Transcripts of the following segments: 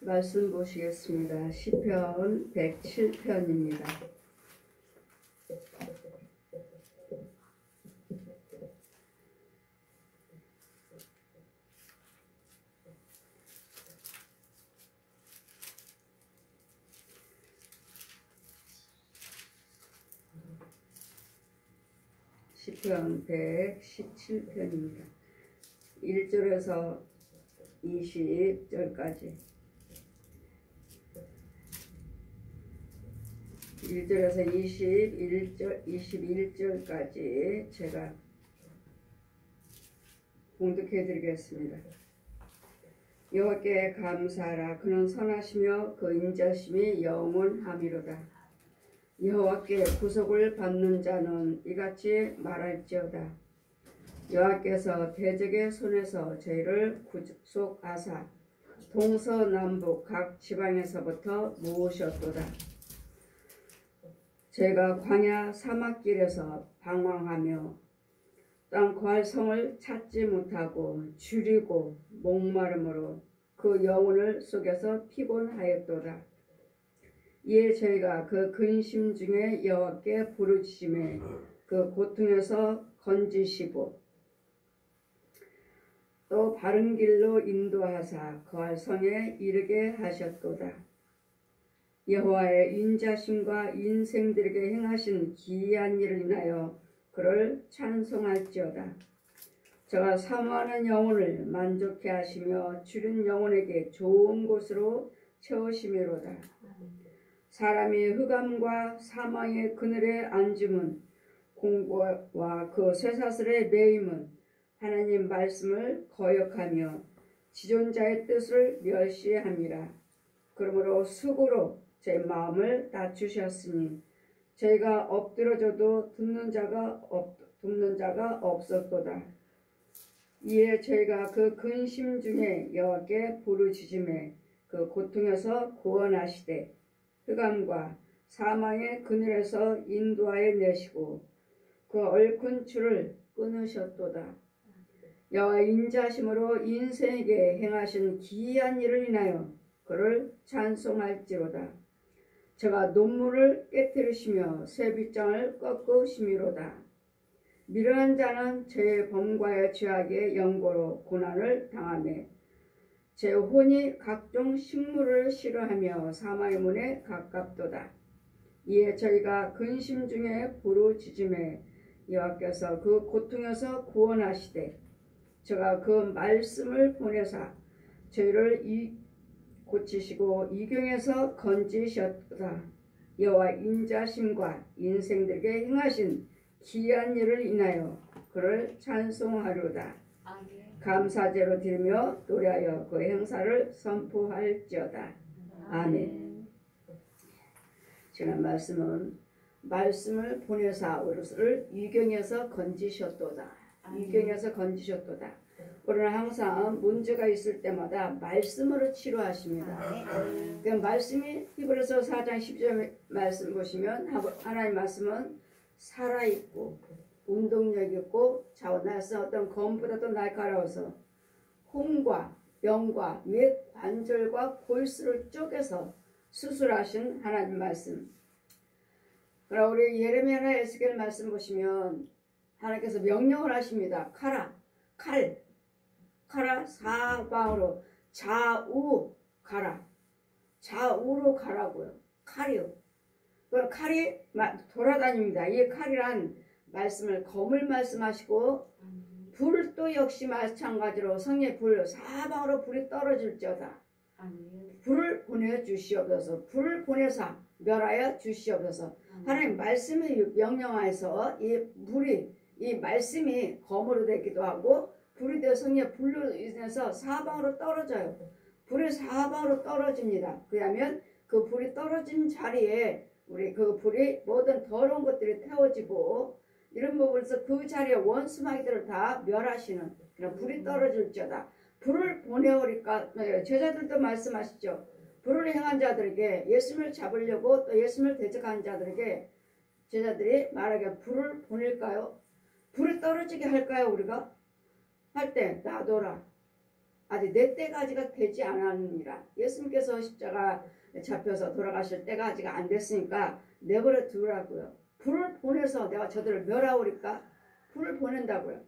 말씀 보시겠습니다. 시편 107편입니다. 시편 117편입니다. 1절에서 20절까지 1절에서 21절까지 제가 봉독해 드리겠습니다. 여호와께 감사하라. 그는 선하시며 그 인자심이 영원함이로다. 여호와께 구속을 받는 자는 이같이 말할지어다. 여호와께서 대적의 손에서 저희를 구속하사 동서남북 각 지방에서부터 모으셨도다. 저희가 광야 사막길에서 방황하며 땅 거할 성을 찾지 못하고 줄이고 목마름으로 그 영혼을 속에서 피곤하였도다. 이에 저희가 그 근심 중에 여호와께 부르짖음에 그 고통에서 건지시고 또 바른 길로 인도하사 거할 성에 이르게 하셨도다. 여호와의 인자심과 인생들에게 행하신 기이한 일을 인하여 그를 찬송할지어다. 저가 사모하는 영혼을 만족해 하시며 줄인 영혼에게 좋은 곳으로 채우심이로다. 사람이 흑암과 사망의 그늘에 앉음은 공고와 그 쇠사슬의 매임은 하나님 말씀을 거역하며 지존자의 뜻을 멸시함이라. 그러므로 수고로 제 마음을 낮추셨으니 저희가 엎드러져도 듣는 자가 없었도다. 이에 저희가 그 근심 중에 여호와께 부르짖음에 그 고통에서 구원하시되 흑암과 사망의 그늘에서 인도하여 내시고 그 얼큰 줄을 끊으셨도다. 여호와의 인자심으로 인생에게 행하신 기이한 일을 인하여 그를 찬송할지로다. 저가 논문을 깨뜨리시며 쇠빗장을 꺾으심이로다. 미련한 자는 제 범과의 죄악의 연고로 고난을 당하며 제 혼이 각종 식물을 싫어하며 사망의 문에 가깝도다. 이에 저희가 근심 중에 부르짖음에 여호와께서 그 고통에서 구원하시되 저가 그 말씀을 보내사 저희를 고치시고 이경에서 건지셨다. 여호와 인자심과 인생들에게 행하신 기이한 일을 인하여 그를 찬송하리로다. 감사제로 드리며 노래하여 그 행사를 선포할지어다. 아멘. 지난 말씀은 말씀을 보내사 우리를 이경에서 건지셨도다. 이경에서 건지셨도다. 우리는 항상 문제가 있을 때마다 말씀으로 치료하십니다. 그 말씀이 히브리서 4장 10절 말씀 보시면 하나님 말씀은 살아있고 운동력 있고 자원해서 어떤 검보다도 날카로워서 혼과 영과 뇌 관절과 골수를 쪼개서 수술하신 하나님 말씀. 그러나 우리 예레미야나 에스겔 말씀 보시면 하나님께서 명령을 하십니다. 가라 사방으로 좌우 가라. 좌우로 가라고요. 칼이요. 그 칼이 돌아다닙니다. 이 칼이란 말씀을 검을 말씀하시고 불도 역시 마찬가지로 성의 불 사방으로 불이 떨어질지어다. 불을 보내주시옵소서. 불을 보내사 멸하여 주시옵소서. 하나님 말씀의 명령하에서 이 말씀이 검으로 되기도 하고 불이 되어 성의 불로 인해서 사방으로 떨어져요. 불이 사방으로 떨어집니다. 그러면 그 불이 떨어진 자리에 우리 그 불이 모든 더러운 것들이 태워지고 이런 부분에서 그 자리에 원수마귀들을 다 멸하시는 그런 불이 떨어질지어다. 불을 보내오리까. 제자들도 말씀하시죠. 불을 행한 자들에게 예수님을 잡으려고 또 예수님을 대적한 자들에게 제자들이 말하기를 불을 보낼까요? 불이 떨어지게 할까요? 우리가 할 때 놔둬라. 아직 내 때가 아직 되지 않았느니라. 예수님께서 십자가 잡혀서 돌아가실 때가 아직 안 됐으니까 내버려 두라고요. 불을 보내서 내가 저들을 멸하오리까? 불을 보낸다고요.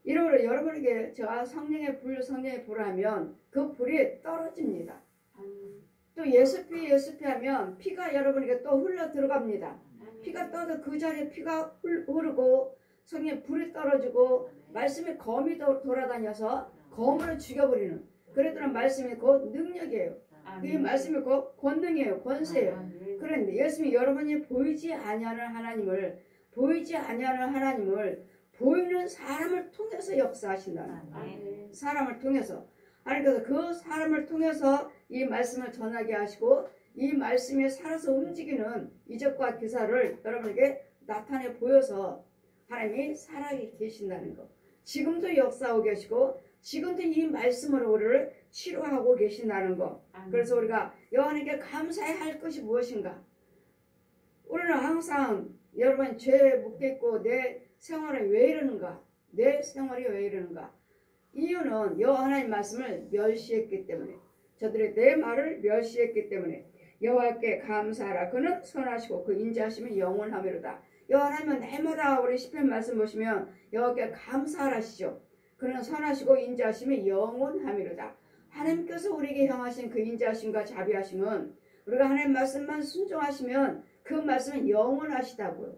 이러므로 여러분에게 제가 성령의 불을 하면 그 불이 떨어집니다. 또 예수피 하면 피가 여러분에게 또 흘러 들어갑니다. 피가 떠도 그 자리에 피가 흐르고 성령의 불이 떨어지고 말씀의 검이 돌아다녀서 검으로 죽여버리는, 그랬더니 말씀이 곧 능력이에요. 이 말씀이 곧 권능이에요. 권세예요. 그런데 예수님이 여러분이 보이지 아니하는 하나님을 보이는 사람을 통해서 역사하신다는 거예요. 사람을 통해서. 그래서 그 사람을 통해서 이 말씀을 전하게 하시고 이 말씀에 살아서 움직이는 이적과 기사를 여러분에게 나타내 보여서 하나님이 살아계신다는 거. 지금도 역사하고 계시고 지금도 이 말씀으로 우리를 치료하고 계신다는 거. 그래서 우리가 여호와께 감사해야 할 것이 무엇인가? 우리는 항상 여러분 죄에 묶여있고 내 생활이 왜 이러는가? 내 생활이 왜 이러는가? 이유는 여호와 하나님 말씀을 멸시했기 때문에, 저들이 내 말을 멸시했기 때문에. 여호와께 감사하라. 그는 선하시고 그 인자하심이 영원하미로다. 여호와 하나님은 날마다 우리 시편 말씀 보시면 여호와께 감사하시죠. 그는 선하시고 인자하심이 영원하미로다. 하나님께서 우리에게 향하신 그 인자하심과 자비하심은 우리가 하나님 말씀만 순종하시면 그 말씀은 영원하시다고요.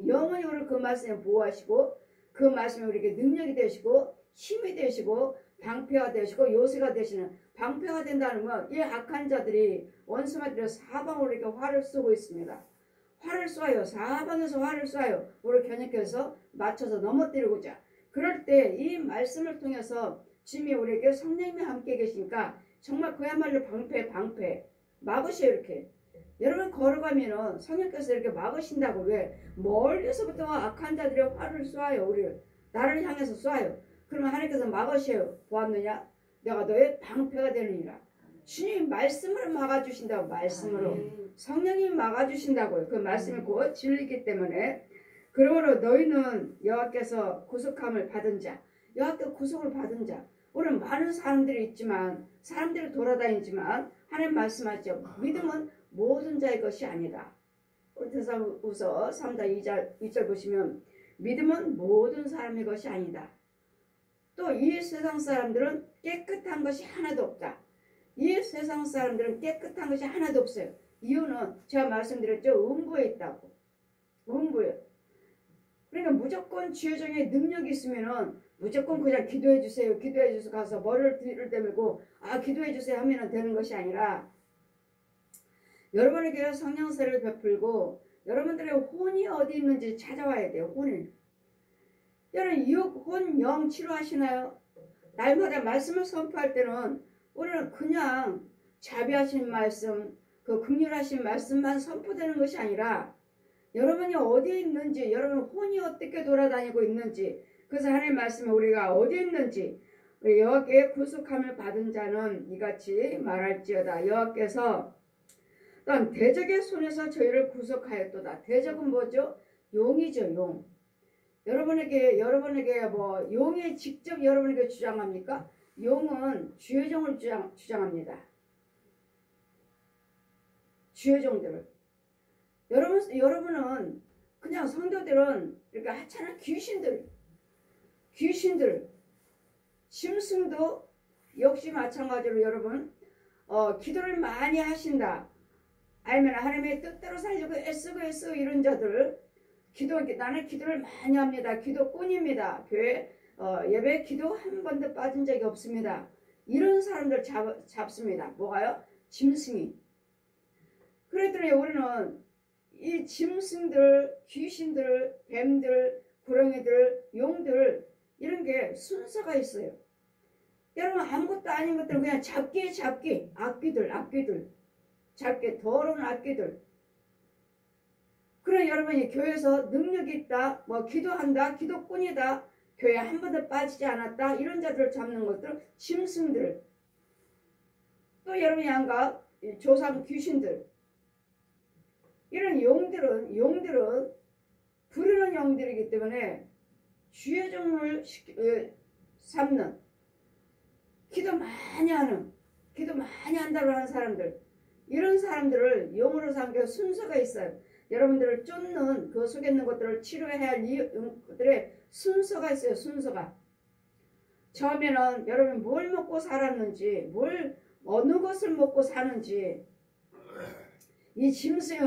영원히 우리를 그 말씀에 보호하시고 그 말씀이 우리에게 능력이 되시고 힘이 되시고 방패가 되시고 요새가 되시는, 방패가 된다는 건 이 악한 자들이 원수마들이 사방으로 이렇게 활을 쏘고 있습니다. 활을 쏴요. 사방에서 활을 쏴요. 우리를 겨냥해서 맞춰서 넘어뜨리고자. 그럴 때 이 말씀을 통해서 주님이 우리에게 성령님이 함께 계시니까 정말 그야말로 방패 막으셔요. 이렇게 여러분 걸어가면은 성령께서 이렇게 막으신다고. 왜? 멀리서부터 악한 자들이 활을 쏴요. 우리를 나를 향해서 쏴요. 그러면 하나님께서 막으셔요. 보았느냐? 내가 너의 방패가 되느니라. 주님 말씀으로 막아주신다고. 말씀으로 성령님이 막아주신다고요. 그 말씀이 곧 진리이기 때문에. 그러므로 너희는 여호와께서 구속함을 받은 자, 여호와께 구속을 받은 자. 우리는 많은 사람들이 있지만, 사람들이 돌아다니지만 하나님 말씀하죠. 믿음은 모든 자의 것이 아니다. 우리 데살로니가서 3장 2절 보시면 믿음은 모든 사람의 것이 아니다. 또 이 세상 사람들은 깨끗한 것이 하나도 없다. 이 세상 사람들은 깨끗한 것이 하나도 없어요. 이유는 제가 말씀드렸죠. 음부에 있다고. 음부에. 그러니까 무조건 주여정의 능력이 있으면은 무조건 그냥 기도해 주세요. 기도해 주세요. 가서 머리를 뒤를 대밀고 기도해 주세요 하면 되는 것이 아니라 여러분에게 성령세를 베풀고 여러분들의 혼이 어디 있는지 찾아와야 돼요. 혼이. 여러분 혼, 영 치료하시나요? 날마다 말씀을 선포할 때는 우리는 그냥 자비하신 말씀, 그 긍휼하신 말씀만 선포되는 것이 아니라 여러분이 어디에 있는지, 여러분 혼이 어떻게 돌아다니고 있는지, 그래서 하나님의 말씀에 우리가 어디에 있는지, 여호와께 구속함을 받은 자는 이같이 말할지어다. 여호와께서 또한 대적의 손에서 저희를 구속하였도다. 대적은 뭐죠? 용이죠. 용. 여러분에게 뭐 용이 직접 여러분에게 주장합니까? 용은 주의 종을 주장합니다. 주의 종들을. 여러분은 그냥 성도들은 이렇게 하찮은 귀신들, 짐승도 역시 마찬가지로 여러분 기도를 많이 하신다. 아니면 하나님의 뜻대로 살려고 애쓰고 이런 자들, 나는 기도를 많이 합니다. 기도꾼입니다. 교회 예배 기도 한 번도 빠진 적이 없습니다. 이런 사람들 잡습니다. 뭐가요? 짐승이. 그랬더니 우리는 이 짐승들, 귀신들, 뱀들, 구렁이들, 용들 이런 게 순서가 있어요. 여러분 아무것도 아닌 것들은 그냥 잡기 악귀들 잡기 더러운 악귀들. 그래 여러분이 교회에서 능력이 있다, 뭐 기도한다, 기도꾼이다, 교회 한 번도 빠지지 않았다, 이런 자들을 잡는 것들 짐승들. 또 여러분이 안가 조상 귀신들. 이런 용들은 부르는 영들이기 때문에 주의 종을 삼는 기도 많이 한다고 하는 사람들, 이런 사람들을 영으로 삼겨 순서가 있어요. 여러분들을 쫓는 그 속에 있는 것들을 치료해야 할 것들의 순서가 있어요. 순서가. 처음에는 여러분이 뭘 먹고 살았는지, 어느 것을 먹고 사는지, 이 짐승,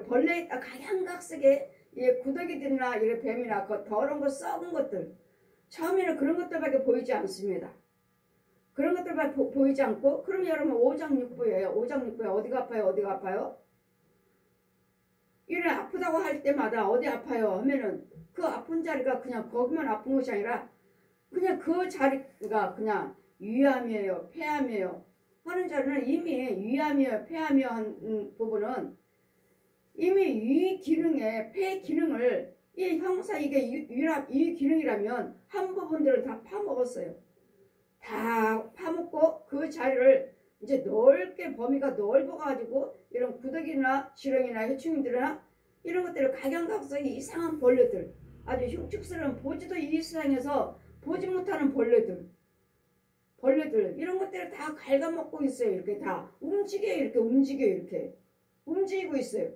벌레 각양각색의 이 구더기들이나 이 뱀이나 그 더러운 것, 썩은 것들, 처음에는 그런 것들밖에 보이지 않습니다. 그런 것들밖에 보이지 않고, 그럼 여러분 오장육부예요. 오장육부에 어디가 아파요? 어디가 아파요? 이래 아프다고 할 때마다 어디 아파요? 하면은 그 아픈 자리가 그냥 거기만 아픈 것이 아니라 그냥 그 자리가 그냥 위암이에요, 폐암이에요 하는 자리는 이미 위암이에요, 폐암이에요 한 부분은 이미 위 기능에 폐 기능을 이 형사 이게 이 기능이라면 한 부분들은 다 파먹었어요. 다 파먹고 그 자리를 이제 넓게 범위가 넓어가지고 이런 구더기나 지렁이나 해충들이나 이런 것들을 각양각색의 이상한 벌레들, 아주 흉측스러운 보지도 이 세상에서 보지 못하는 벌레들 이런 것들을 다 갉아먹고 있어요. 이렇게 다 이렇게 움직이고 있어요.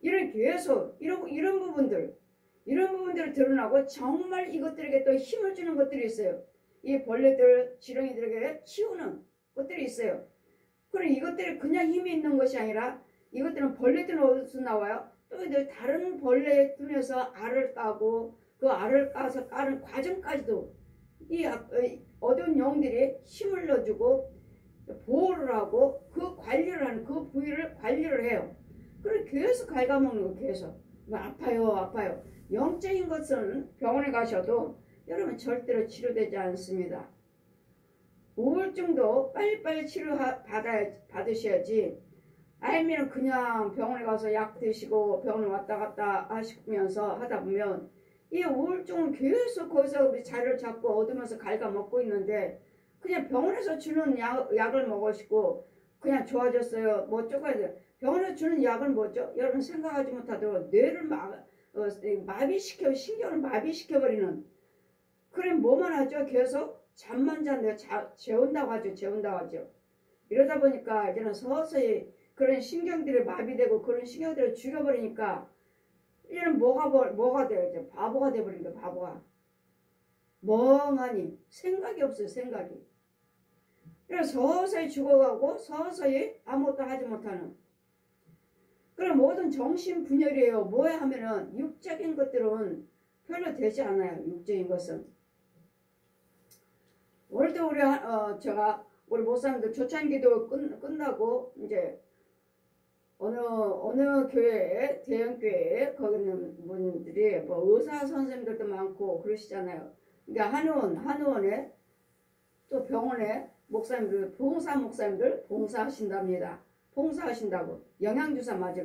이런 계속 이런 부분들을 드러나고 정말 이것들에게 또 힘을 주는 것들이 있어요. 이 벌레들, 지렁이들에게 키우는 것들이 있어요. 그럼 이것들이 그냥 힘이 있는 것이 아니라 이것들은 벌레들은 어디서 나와요? 또 다른 벌레 틈에서 알을 까고 그 알을 까서 까는 과정까지도 이 어두운 영들이 힘을 넣어주고 보호를 하고 그 관리를 하는 그 부위를 관리를 해요. 그럼 계속 갉아먹는 거 계속 아파요. 영적인 것은 병원에 가셔도 여러분 절대로 치료되지 않습니다. 우울증도 빨리빨리 치료 받으셔야지 아니면 그냥 병원에 가서 약 드시고 병원에 왔다 갔다 하시면서 하다 보면 이 우울증은 계속 거기서 자리를 잡고 얻으면서 갉아먹고 있는데 그냥 병원에서 주는 약을 먹으시고 그냥 좋아졌어요. 뭐 쪼가야 돼요. 병원에서 주는 약은 뭐죠? 여러분 생각하지 못하도록 뇌를 마비시켜 신경을 마비시켜버리는 그럼 뭐만 하죠? 계속 잠만 잔대요. 재운다고 하죠. 이러다 보니까 이제는 서서히 그런 신경들이 마비되고 그런 신경들을 죽여버리니까 이제는 뭐가 돼요? 이제 바보가 돼버린 거예요. 바보가. 멍하니 생각이 없어요. 생각이. 그래서 서서히 죽어가고 서서히 아무것도 하지 못하는 그럼 모든 정신분열이에요. 뭐야 하면은 육적인 것들은 별로 되지 않아요. 육적인 것은. 오늘도 우리 목사님들 초창기도 끝나고 이제 어느 교회에 대형 교회에 거기 있는 분들이 뭐 의사 선생님들도 많고 그러시잖아요. 그러니까 한의원에 또 병원에 목사님들 봉사 목사님들 봉사하신답니다. 봉사하신다고 영양주사 맞으러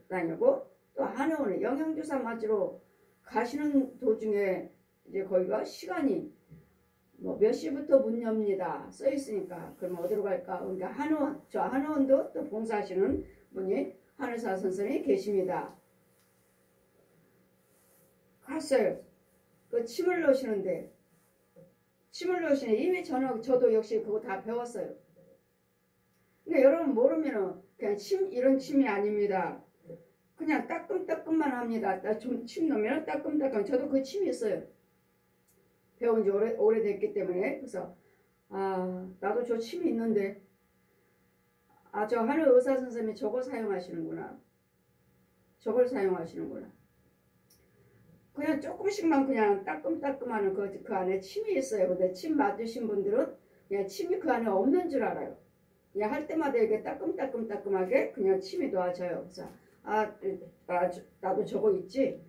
다니고 또 한의원에 영양주사 맞으러 가시는 도중에 이제 거기가 시간이 뭐 몇 시부터 문 엽니다 써 있으니까 그럼 어디로 갈까? 그러니까 한의원도 또 봉사하시는 분이 한의사 선생님이 계십니다. 갔어요. 그 침을 넣으시는데 이미 저도 역시 그거 다 배웠어요. 근데 여러분 모르면은 그냥 이런 침이 아닙니다. 그냥 따끔따끔만 합니다. 침 넣으면 따끔따끔. 저도 그 침이 있어요. 배운 지 오래됐기 때문에. 그래서 나도 저 침이 있는데 저 한의 의사 선생님이 저걸 사용하시는구나. 그냥 조금씩만 그냥 따끔따끔하는 그 안에 침이 있어요. 근데 침 맞으신 분들은 그냥 침이 그 안에 없는 줄 알아요. 그냥 할 때마다 이렇게 따끔따끔하게 그냥 침이 놓아져요. 그래서 나도 저거 있지.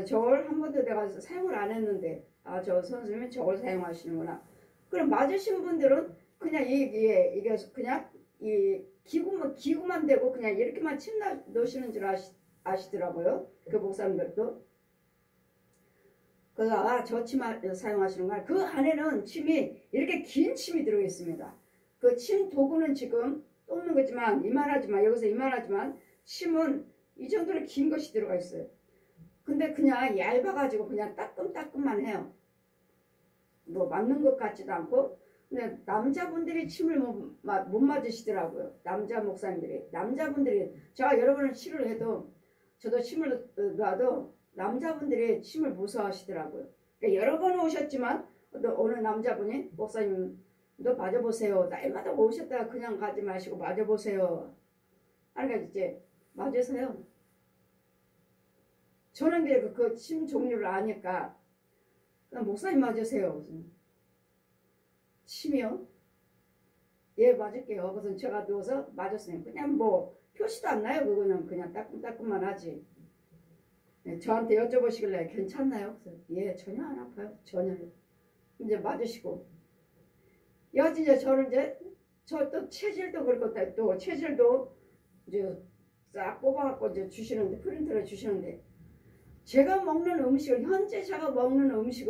저걸 한 번도 내가 사용을 안 했는데 저 선생님이 저걸 사용하시는구나. 그럼 맞으신 분들은 그냥 이게 그냥 이 기구만 대고 그냥 이렇게만 침 넣으시는 줄 아시더라고요. 그 목사님들도. 그래서 저 침 사용하시는구나. 그 안에는 침이 이렇게 긴 침이 들어 있습니다. 그 침 도구는 지금 똥는 거지만 이만하지만 침은 이 정도로 긴 것이 들어가 있어요. 근데 그냥 얇아가지고 그냥 따끔따끔만 해요. 뭐 맞는 것 같지도 않고. 근데 남자분들이 침을 못 맞으시더라고요. 남자 목사님들이. 남자분들이 제가 여러 번을 치료를 해도 저도 침을 놔도 남자분들이 침을 무서워하시더라고요. 그러니까 여러 번 오셨지만 어느 남자분이 목사님 너 맞아보세요. 날마다 오셨다가 그냥 가지 마시고 맞아보세요. 그러니까 이제 맞으세요. 저는 이제 그 침 종류를 아니까 목사님 맞으세요. 무슨 침이요? 예 맞을게요. 그래서 제가 누워서 맞았어요. 그냥 뭐 표시도 안 나요. 그거는 그냥 따끔따끔만 하지. 네, 저한테 여쭤보시길래 괜찮나요? 그래서 예 전혀 안 아파요. 전혀요. 이제 맞으시고 이제 저는 이제 저 또 체질도 그렇고 또 체질도 이제 싹 뽑아갖고 이제 주시는데 프린트를 주시는데 제가 먹는 음식을 현재 제가 먹는 음식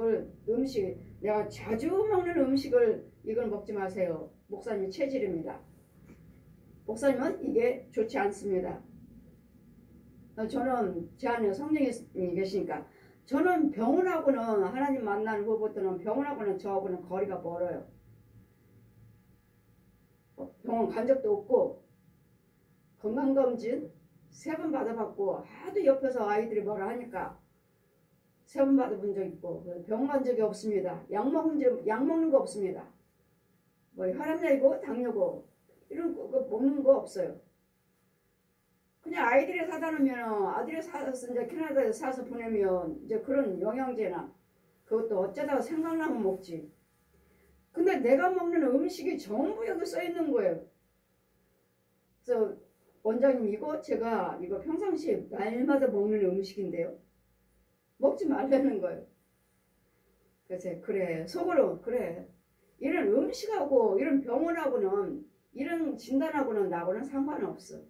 내가 자주 먹는 음식을 이걸 먹지 마세요. 목사님 체질입니다. 목사님은 이게 좋지 않습니다. 저는 제 안에 성령이 계시니까 저는 병원하고는 하나님 만나는 후부터는 병원하고는 저하고는 거리가 멀어요. 병원 간 적도 없고 건강검진 3번 받아봤고 하도 옆에서 아이들이 뭐라 하니까 3번 받아본 적 있고 병원 간 적이 없습니다. 약 먹는 거 없습니다. 뭐 혈압약이고 당뇨고 이런 거 먹는 거 없어요. 그냥 아이들이 사다 놓으면 아들이 사서 이제 캐나다에서 사서 보내면 이제 그런 영양제나 그것도 어쩌다가 생각나면 먹지. 근데 내가 먹는 음식이 전부 여기 써 있는 거예요. 그래서 원장님 제가 이거 평상시에 날마다 먹는 음식인데요. 먹지 말라는 거예요. 그래서 그래 속으로 그래 이런 음식하고 이런 병원하고는 이런 진단하고는 나하고는 상관없어.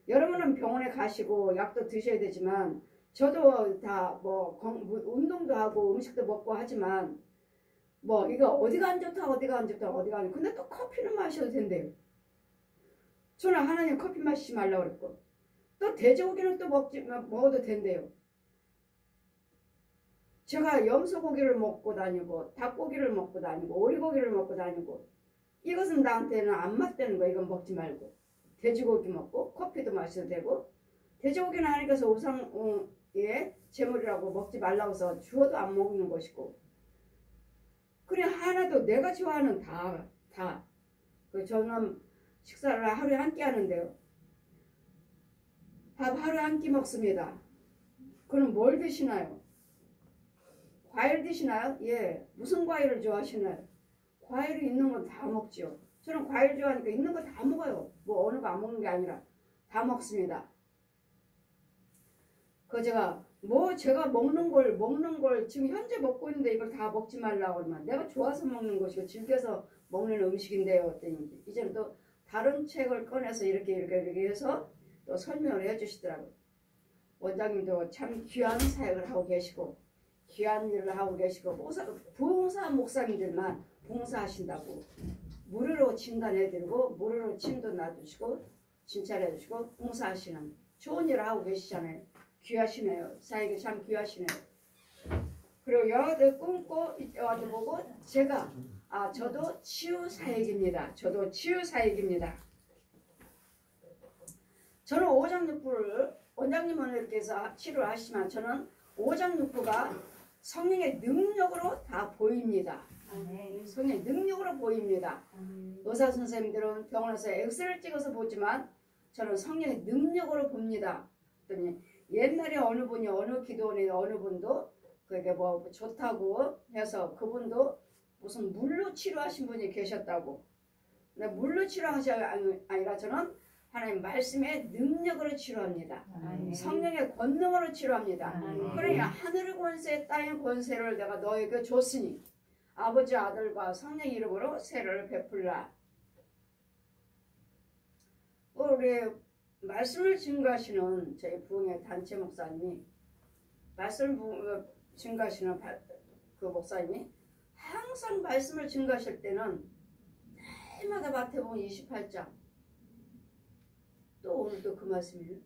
여러분은 병원에 가시고 약도 드셔야 되지만 저도 다 뭐 운동도 하고 음식도 먹고 하지만 뭐 이거 어디가 안 좋다 어디가 안 좋다 어디가 안 좋다 근데 또 커피는 마셔도 된대요. 저는 하나님 커피 마시지 말라고 그랬고 또 돼지고기는 또 먹어도 된대요. 제가 염소고기를 먹고 다니고 닭고기를 먹고 다니고 오리고기를 먹고 다니고 이것은 나한테는 안 맞다는 거예요. 이건 먹지 말고 돼지고기 먹고 커피도 마셔도 되고 돼지고기는 하나님께서 우상의 제물이라고 먹지 말라고 해서 주어도 안 먹는 것이고 그래 하나도 내가 좋아하는 다 저는 식사를 하루에 한 끼 하는데요. 밥 하루에 한 끼 먹습니다. 그럼 뭘 드시나요? 과일 드시나요? 예. 무슨 과일을 좋아하시나요? 과일이 있는 건 다 먹죠. 저는 과일 좋아하니까 있는 거 다 먹어요. 뭐 어느 거 안 먹는 게 아니라 다 먹습니다. 제가 먹는 걸 지금 현재 먹고 있는데 이걸 다 먹지 말라고 그러면 내가 좋아서 먹는 것이고 즐겨서 먹는 음식인데요. 그랬더니 이제는 또 다른 책을 꺼내서 이렇게 해서 또 설명을 해주시더라고요. 원장님도 참 귀한 사역을 하고 계시고 귀한 일을 하고 계시고 부흥사 목사님들만 봉사하신다고 무료로 진단해드리고 무료로 침도 놔주시고 진찰해주시고 봉사하시는 좋은 일을 하고 계시잖아요. 귀하시네요. 사역이 참 귀하시네요. 그리고 여러분들 꿈꿔 와도 보고 저도 치유사역입니다. 저는 오장육부를 원장님은 이렇게 해서 치료를 하시지만 저는 오장육부가 성령의 능력으로 다 보입니다. 성령의 능력으로 보입니다. 의사 선생님들은 병원에서 엑스를 찍어서 보지만 저는 성령의 능력으로 봅니다. 그랬더니 옛날에 어느 분이 어느 기도원의 어느 분도 그게 뭐 좋다고 해서 그분도 무슨 물로 치료하신 분이 계셨다고. 근데 물로 치료하신 게 아니라 저는 하나님 말씀의 능력으로 치료합니다. 성령의 권능으로 치료합니다. 그러니 하늘의 권세 땅의 권세를 내가 너에게 줬으니 아버지 아들과 성령 이름으로 세를 베풀라. 우리 말씀을 증거하시는 저희 부흥의 단체 목사님이 말씀을 증거하시는 그 목사님이 항상 말씀을 증거하실 때는 날마다 마태복음 28장 또 오늘도 그 말씀이에요.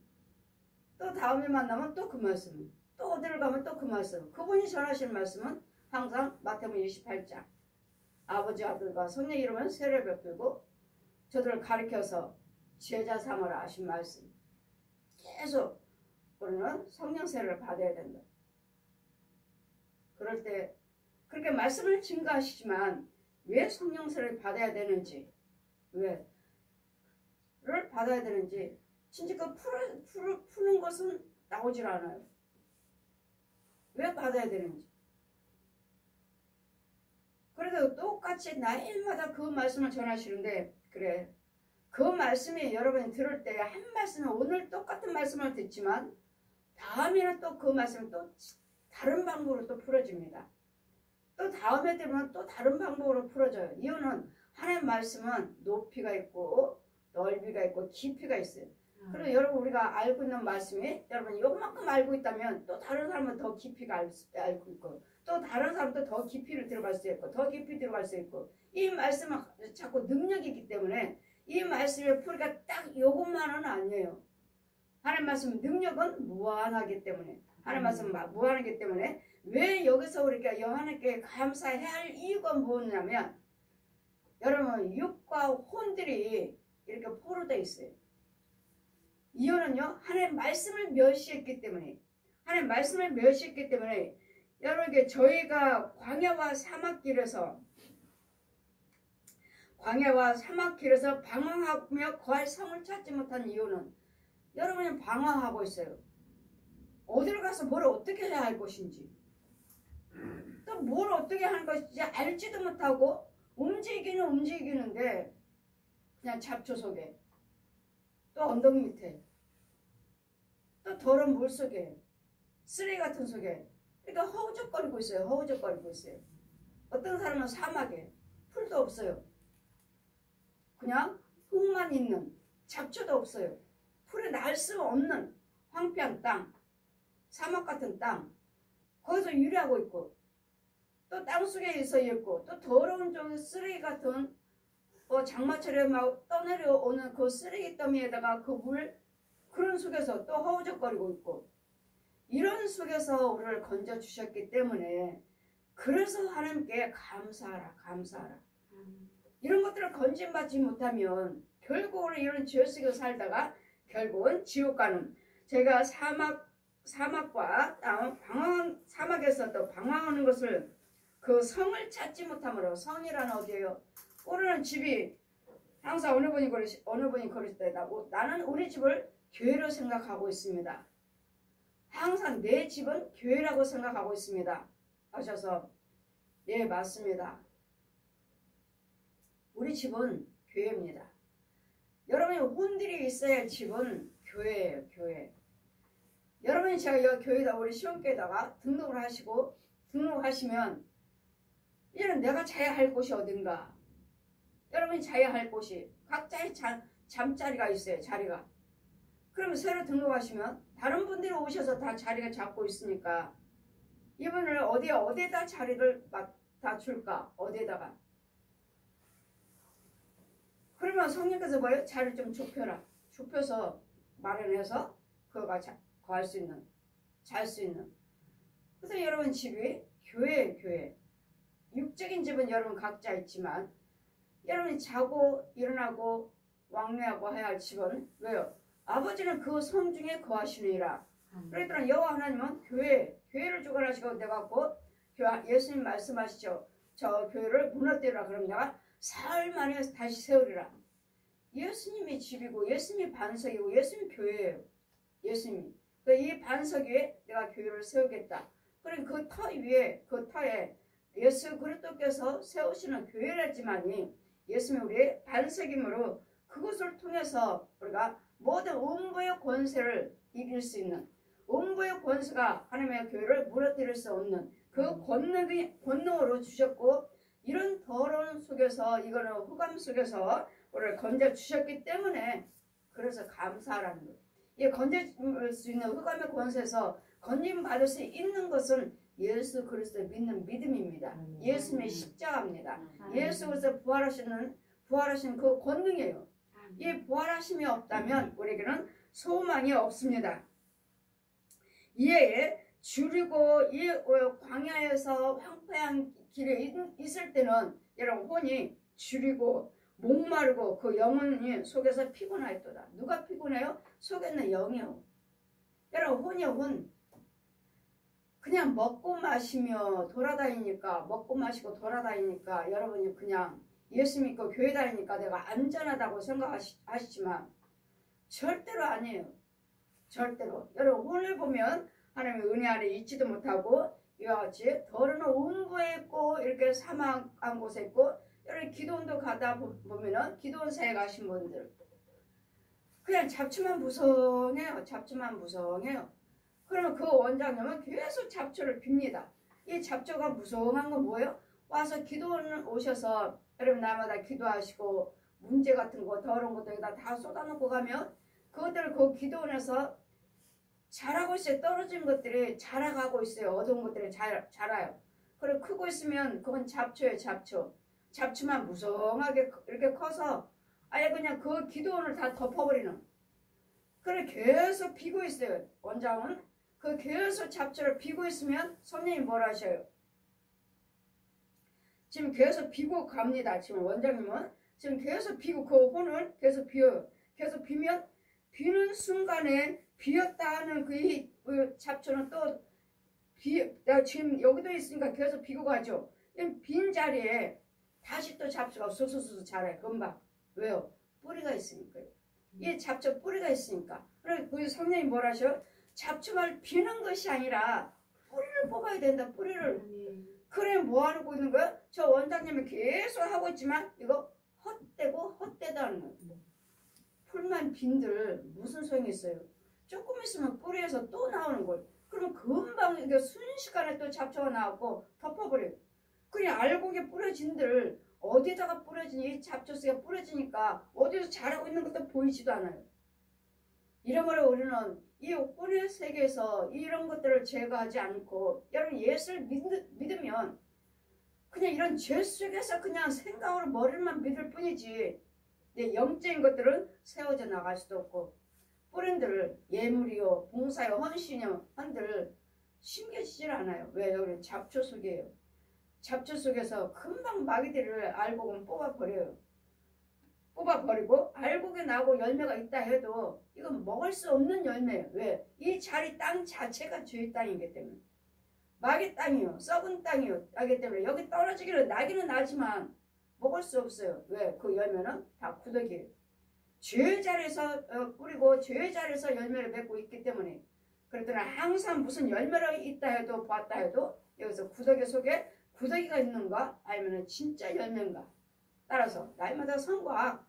또 다음에 만나면 또 그 말씀 또 어디를 가면 또 그 말씀 그분이 전하시는 말씀은 항상 마태복음 28장 아버지 아들과 성령 이름은 세례 베풀고 저들을 가르쳐서 제자 삼으라 하신 말씀. 계속 우리는 성령 세례를 받아야 된다. 그럴 때 그렇게 말씀을 증거하시지만 왜 성령 세례를 받아야 되는지, 왜를 받아야 되는지 진짜 그 푸는 것은 나오질 않아요. 왜 받아야 되는지. 그래도 똑같이 날마다 그 말씀을 전하시는데, 그래, 그 말씀이 여러분이 들을 때 한 말씀은 오늘 똑같은 말씀을 듣지만 다음에는 또 그 말씀을 또 다른 방법으로 또 풀어집니다. 또 다음에 되면 또 다른 방법으로 풀어져요. 이유는 하나님 말씀은 높이가 있고 넓이가 있고 깊이가 있어요. 그리고 여러분 우리가 알고 있는 말씀이 여러분 요만큼 알고 있다면 또 다른 사람은 더 깊이가 알고 있고 또 다른 사람도 더 깊이를 들어갈 수 있고 더 깊이 들어갈 수 있고 이 말씀은 자꾸 능력이 있기 때문에 이 말씀의 풀이가 딱 요것만은 아니에요. 하나님 말씀 능력은 무한하기 때문에 하나님 말씀은 무한하기 때문에 왜 여기서 우리가 하나님께 감사해야 할 이유가 뭐냐면 여러분 육과 혼들이 이렇게 포로되어 있어요. 이유는요 하나님 말씀을 멸시했기 때문에 하나님 말씀을 멸시했기 때문에 여러분에게 저희가 광야와 사막길에서 방황하며 거할 성을 찾지 못한 이유는 여러분이 방황하고 있어요. 어디를 가서 뭘 어떻게 해야 할 것인지 또 뭘 어떻게 하는 것인지 알지도 못하고 움직이는데 그냥 잡초 속에 또 언덕 밑에 또 더러운 물 속에 쓰레기 같은 속에 그러니까 허우적거리고 있어요. 어떤 사람은 사막에 풀도 없어요. 그냥 흙만 있는 잡초도 없어요. 풀이 날 수 없는 황폐한 땅 사막 같은 땅 거기서 유리하고 있고 또 땅속에 있고 또 더러운 좀 쓰레기 같은 장마철에 막 떠내려오는 그 쓰레기 더미에다가 그 물 그런 속에서 또 허우적거리고 있고 이런 속에서 우리를 건져 주셨기 때문에 그래서 하나님께 감사하라. 이런 것들을 건진받지 못하면 결국은 이런 죄 속에 살다가 결국은 지옥 가는 제가 사막과 사막에서 또 방황하는 것을 그 성을 찾지 못함으로 성이라는 어디예요? 오르는 집이 항상 어느 분이 그러실 때 나는 우리 집을 교회로 생각하고 있습니다. 항상 내 집은 교회라고 생각하고 있습니다. 하셔서 네 맞습니다. 우리 집은 교회입니다. 여러분이 혼들이 있어야 할 집은 교회예요. 교회. 여러분이 제가 여기 교회에다 우리 시원교회에다가 등록하시면 이제는 내가 자야 할 곳이 어딘가 여러분이 자야 할 곳이 각자의 잠자리가 있어요. 자리가. 그러면 새로 등록하시면 다른 분들이 오셔서 다 자리가 잡고 있으니까 이분을 어디에다 자리를 맡아 줄까? 어디에다가? 그러면 성령께서 뭐예요? 자리를 좀 좁혀라. 좁혀서 마련해서 그가 거할 수 있는, 잘 수 있는. 그래서 여러분 집이 교회예요. 교회. 육적인 집은 여러분 각자 있지만 여러분이 자고 일어나고 왕래하고 해야 할 집은 왜요? 아버지는 그 성 중에 거하시느니라. 그랬더니 여호와 하나님은 교회를 주관하시고 내가고 예수님 말씀하시죠. 저 교회를 무너뜨리라. 그럼 내가 사흘 만에 다시 세우리라. 예수님이 집이고 예수님이 반석이고 예수님이 교회예요. 예수님이. 이 반석 위에 내가 교회를 세우겠다. 그럼 그 터 위에 그 터에 예수 그리스도께서 세우시는 교회라지만이 예수님이 우리의 반석이므로 그것을 통해서 우리가 모든 음부의 권세를 이길 수 있는 음부의 권세가 하나님의 교회를 무너뜨릴 수 없는 그 권능으로 주셨고 이런 더러운 속에서 이거는 흑암 속에서 우리를 건져 주셨기 때문에 그래서 감사하라는 거예요. 이 건질 수 있는 흑암의 권세에서 건짐받을 수 있는 것은 예수 그리스도를 믿는 믿음입니다. 예수님의 십자가입니다. 예수 그리스도 부활하신 그 권능이에요. 이 부활하심이 없다면 우리에게는 소망이 없습니다. 이에 줄이고 이 광야에서 황폐한 길에 있을 때는 여러분 혼이 줄이고 목마르고 그 영혼이 속에서 피곤하였도다. 누가 피곤해요? 속에 있는 영이요. 여러분 혼이요 혼. 그냥 먹고 마시며 돌아다니니까 먹고 마시고 돌아다니니까 여러분이 그냥 예수 믿고 교회 다니니까 내가 안전하다고 생각하시지만 절대로 아니에요. 절대로. 여러분 혼을 보면 하나님의 은혜 아래 있지도 못하고 이와 같이 더러는 음부에 있고 이렇게 사막한 곳에 있고 여러분 기도원도 가다 보면은 기도원사에 가신 분들 그냥 잡초만 무성해요. 잡초만 무성해요. 그러면 그 원장님은 계속 잡초를 빕니다. 이 잡초가 무성한 건 뭐예요? 와서 기도원 오셔서 여러분 날마다 기도하시고 문제 같은 거 더러운 것들 다 쏟아놓고 가면 그것들을 그 기도원에서 자라고 있어요. 떨어진 것들이 자라가고 있어요. 어두운 것들이 자라요. 그리고 크고 있으면 그건 잡초예요. 잡초. 잡초만 무성하게 이렇게 커서 아예 그냥 그 기도원을 다 덮어버리는. 그래 계속 비고 있어요. 원장은 그 계속 잡초를 비고 있으면 선생님이 뭘 하셔요? 지금 계속 비고 갑니다. 지금 원장님은 지금 계속 비고 그 혼을 계속 비워요. 계속 비면 비는 순간에 비었다 하는 그 잡초는 또 내가 지금 여기도 있으니까 계속 비고 가죠. 빈 자리에 다시 또 잡초가 수수수 자라요. 금방. 왜요? 뿌리가 있으니까요. 이 잡초 뿌리가 있으니까. 그래서 그 성령이 뭘 하셔? 잡초를 비는 것이 아니라 뿌리를 뽑아야 된다. 뿌리를. 그래 뭐 하고 있는 거야? 저 원장님이 계속 하고 있지만 이거 헛되다는 거예요. 풀만 빈들 무슨 소용이 있어요? 조금 있으면 뿌리에서 또 나오는 걸. 그럼 금방 이게 순식간에 또 잡초가 나오고 덮어버려요. 그냥 알곡에 뿌려진들 어디다가 뿌려지니 이 잡초씨가 뿌려지니까 어디서 자라고 있는 것도 보이지도 않아요. 이러므로 우리는 이 혼의 세계에서 이런 것들을 제거하지 않고 여러분 예수를 믿으면 그냥 이런 죄 속에서 그냥 생각으로 머리만 믿을 뿐이지 내 영적인 것들은 세워져 나갈 수도 없고 뿌린들 예물이요 봉사요 헌신이요 한들 신겨지질 않아요. 왜? 여기 잡초 속이에요. 잡초 속에서 금방 마귀들을 알곡은 뽑아버려요. 뽑아버리고 알곡에 나고 열매가 있다 해도 이건 먹을 수 없는 열매예요. 왜? 이 자리 땅 자체가 주의 땅이기 때문에. 마귀 땅이요. 썩은 땅이요. 하기 때문에 여기 떨어지기는 나기는 나지만 먹을 수 없어요. 왜? 그 열매는 다 구더기예요. 죄의 자리에서 뿌리고 죄의 자리에서 열매를 맺고 있기 때문에. 그랬더니 항상 무슨 열매가 있다 해도 봤다 해도 여기서 구더기 속에 구더기가 있는가 아니면 진짜 열매인가. 따라서 날마다 선과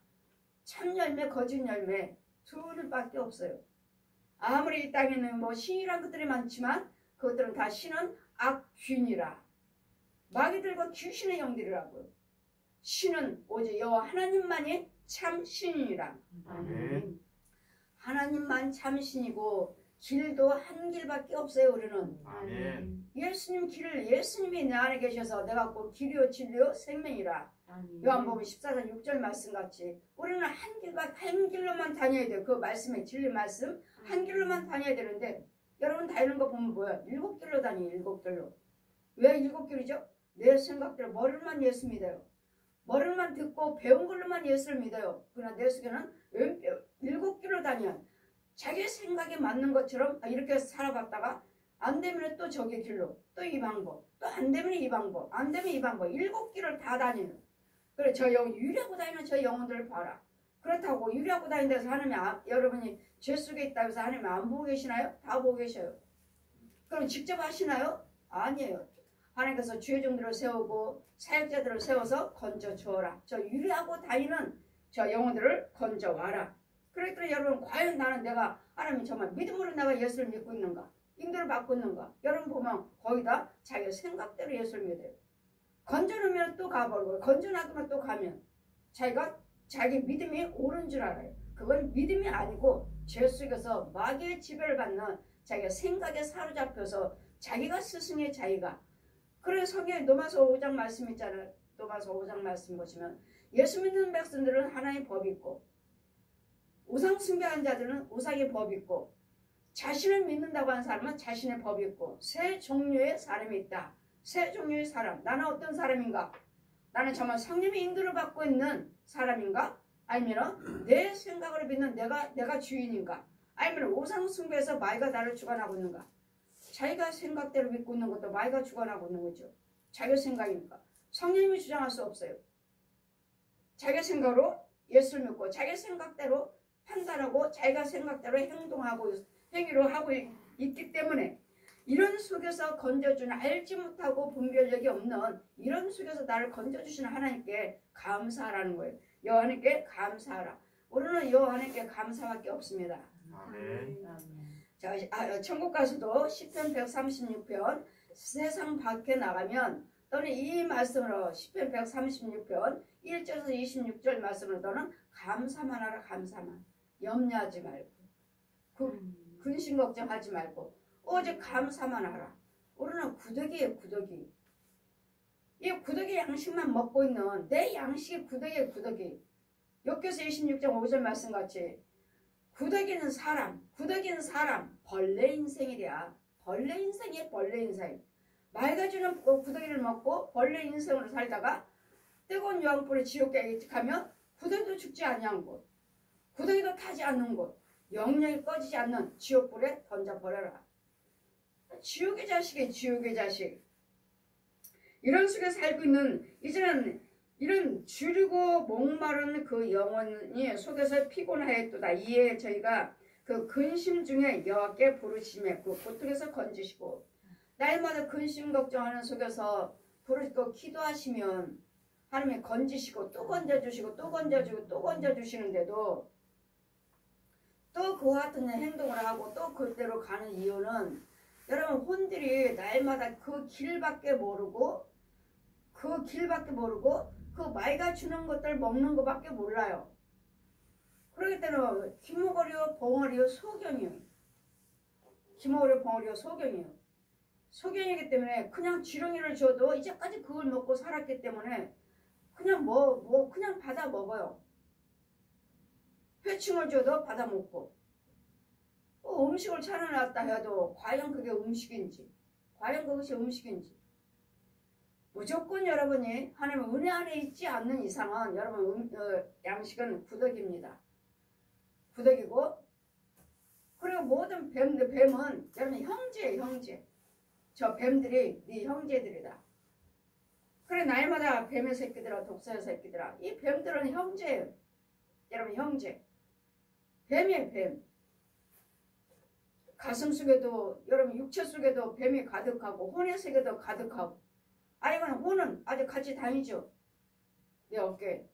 참 열매 거짓 열매 둘밖에 없어요. 아무리 이 땅에는 뭐 신이란 것들이 많지만 그것들은 다 신은 악귀니라. 마귀들과 귀신의 영들이라고요. 신은 오직 여호와 하나님만이 참 신이니라. 아멘. 하나님만 참 신이고 길도 한 길밖에 없어요. 우리는. 아멘. 예수님 길을 예수님이 내 안에 계셔서 내가 꼭 길이요 진리요 생명이라. 요한복음 14장 6절 말씀같이 우리는 한 길로만 다녀야 돼요. 그 말씀에 진리 말씀 한 길로만 다녀야 되는데 여러분 다니는 거 보면 뭐야? 7길로 다녀요. 7길로. 왜 7길이죠? 내 생각대로 머리만 예수 믿어요. 머리만 듣고 배운 걸로만 예수를 믿어요. 그러나 내 속에는 7길로 다녀요. 자기 생각에 맞는 것처럼 이렇게 살아봤다가 안 되면 또 저기 길로 또 이 방법 또 안 되면 이 방법 안 되면 이 방법 7길을 다 다니는. 그래 저 유리하고 다니는 저 영혼들을 봐라. 그렇다고 유리하고 다니는 데서 하나님이 여러분이 죄 속에 있다고 해서 하나님이 안 보고 계시나요? 다 보고 계셔요. 그럼 직접 하시나요? 아니에요. 하나님께서 죄종들을 세우고 사역자들을 세워서 건져 주어라. 저 유리하고 다니는 저 영혼들을 건져 와라. 그랬더니 여러분 과연 나는 내가 하나님 정말 믿음으로 내가 예수를 믿고 있는가? 인도를 받고 있는가? 여러분 보면 거의 다 자기 생각대로 예수를 믿어요. 건져놓으면 또 가버리고 건져놔두면 또 가면 자기가 자기 믿음이 옳은 줄 알아요. 그건 믿음이 아니고 죄 속에서 마귀의 지배를 받는 자기가 생각에 사로잡혀서 자기가 스승의 자기가. 그래서 성경에 로마서 5장 말씀 있잖아요. 로마서 5장 말씀 보시면 예수 믿는 백성들은 하나님의 법이 있고 우상 숭배하는 자들은 우상의 법이 있고 자신을 믿는다고 하는 사람은 자신의 법이 있고 세 종류의 사람이 있다. 세 종류의 사람. 나는 어떤 사람인가? 나는 정말 성령의 인도를 받고 있는 사람인가? 아니면 내 생각으로 믿는 내가 주인인가? 아니면 우상숭배에서 마귀가 나를 주관하고 있는가? 자기가 생각대로 믿고 있는 것도 마귀가 주관하고 있는 거죠. 자기 생각이니까. 성령님이 주장할 수 없어요. 자기 생각으로 예수를 믿고 자기 생각대로 판단하고 자기가 생각대로 행위로 하고 있기 때문에 이런 속에서 건져주는 알지 못하고 분별력이 없는 이런 속에서 나를 건져주시는 하나님께 감사하라는 거예요. 여호와님께 감사하라. 우리는 여호와님께 감사밖에 없습니다. 아멘. 자, 천국 가서도 시편 136편 세상 밖에 나가면 또는 이 말씀으로 시편 136편 1절에서 26절 말씀으로 너는 감사만 하라. 감사만. 염려하지 말고 근심 걱정하지 말고 오직 감사만 하라. 우리는 구더기예요. 구더기. 이 구더기 양식만 먹고 있는 내 양식이 구더기예요. 구더기. 욥기서 26장 5절 말씀같이 구더기는 사람 벌레 인생이랴. 벌레 인생이에요. 벌레 인생. 맑아지는 구더기를 먹고 벌레 인생으로 살다가 뜨거운 유황불에 지옥에 가면 구더기도 죽지 아니한 곳, 구더기도 타지 않는 곳, 영영이 꺼지지 않는 지옥불에 던져버려라. 지옥의 자식이에요. 지옥의 자식. 이런 속에 살고 있는 이제는 이런 줄이고 목마른 그 영혼이 속에서 피곤하였도다. 이에 저희가 그 근심 중에 여호와께 부르심에 그 고통에서 건지시고 날마다 근심 걱정하는 속에서 부르시고 기도하시면 하나님이 건지시고 또 건져주시고 또 건져주고 또 건져주시는데도 또 그와 같은 행동을 하고 또 그대로 가는 이유는 여러분 혼들이 날마다 그 길밖에 모르고 그 마귀가 주는 것들 먹는 것밖에 몰라요. 그렇기 때문에 기모거리요 벙어리요 소경이에요. 기모거리요 벙어리요 소경이에요. 소경이기 때문에 그냥 지렁이를 줘도 이제까지 그걸 먹고 살았기 때문에 그냥 그냥 받아 먹어요. 회충을 줘도 받아 먹고 음식을 차려놨다 해도 과연 그게 음식인지 과연 그것이 음식인지 무조건 여러분이 하나님의 은혜 안에 있지 않는 이상은 여러분 양식은 구더기입니다. 구더기고 그리고 모든 뱀은 여러분 형제예요. 형제. 저 뱀들이 네 형제들이다. 그래 날마다 뱀의 새끼들아 독사의 새끼들아 이 뱀들은 형제예요. 여러분 형제. 뱀이에요. 뱀. 가슴 속에도 여러분 육체 속에도 뱀이 가득하고 혼의 세계도 가득하고 아이고 혼은 아주 같이 다니죠. 내 어깨에.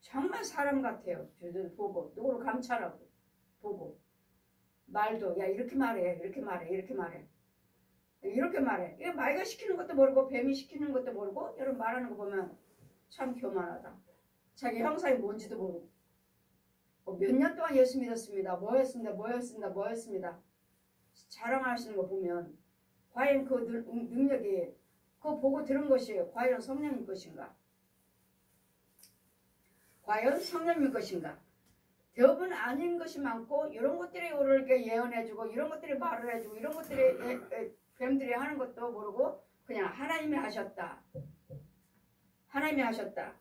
정말 사람 같아요. 저들 보고 누구를 감찰하고 보고 말도 야 이렇게 말해 이렇게 말해 이렇게 말해 이렇게 말해. 이거 마귀가 시키는 것도 모르고 뱀이 시키는 것도 모르고 여러분 말하는 거 보면 참 교만하다. 자기 형상이 뭔지도 모르고 몇 년 동안 예수 믿었습니다. 뭐였습니다. 자랑하시는 거 보면 과연 그 능력이 그거 보고 들은 것이 과연 성령인 것인가? 과연 성령인 것인가? 대부분 아닌 것이 많고 이런 것들이 이렇게 예언해주고 이런 것들이 말을 해주고 이런 것들이 뱀들이 하는 것도 모르고 그냥 하나님이 하셨다. 하나님이 하셨다.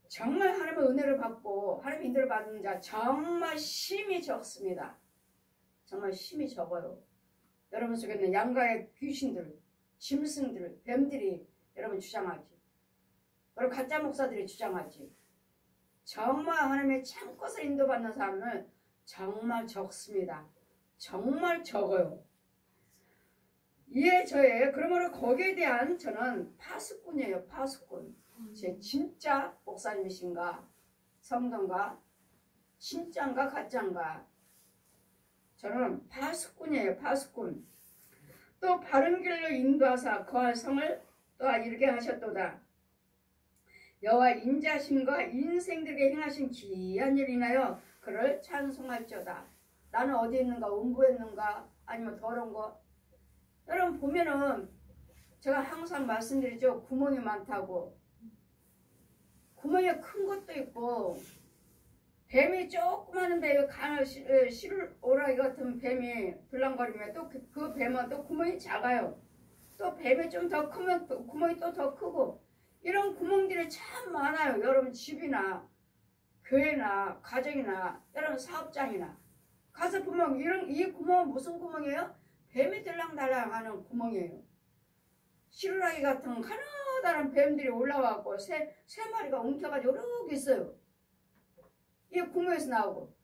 정말 하나님의 은혜를 받고 하나님의 인도를 받는 자 정말 심히 적습니다. 정말 심히 적어요. 여러분 속에 있는 양가의 귀신들, 짐승들, 뱀들이 여러분 주장하지. 그리고 가짜 목사들이 주장하지. 정말 하나님의 참것을 인도받는 사람은 정말 적습니다. 정말 적어요. 이에 저의 그러므로 거기에 대한 저는 파수꾼이에요. 파수꾼. 제 진짜 목사님이신가 성도인가 진짜인가 가짜인가 저는 파수꾼이에요. 파수꾼. 또 바른 길로 인도하사 거할 성을 또 이르게 하셨도다. 여호와 인자심과 인생들에게 행하신 귀한 일 인하여 그를 찬송할지어다. 나는 어디 있는가? 음부에 있는가? 아니면 더러운 거? 여러분 보면은 제가 항상 말씀드리죠. 구멍이 많다고. 구멍이 큰 것도 있고 뱀이 조그마한 뱀이 시루오라기 같은 뱀이 들랑거리면 또 그 뱀은 또 구멍이 작아요. 또 뱀이 좀 더 크면 또 구멍이 또 더 크고 이런 구멍들이 참 많아요. 여러분 집이나 교회나 가정이나 여러분 사업장이나 가서 보면 이 구멍은 무슨 구멍이에요? 뱀이 들랑달랑 하는 구멍이에요. 시루라기 같은 가느다란 뱀들이 올라와갖고 세 마리가 엉켜가지고 이렇게 있어요. 이 구멍에서 나오고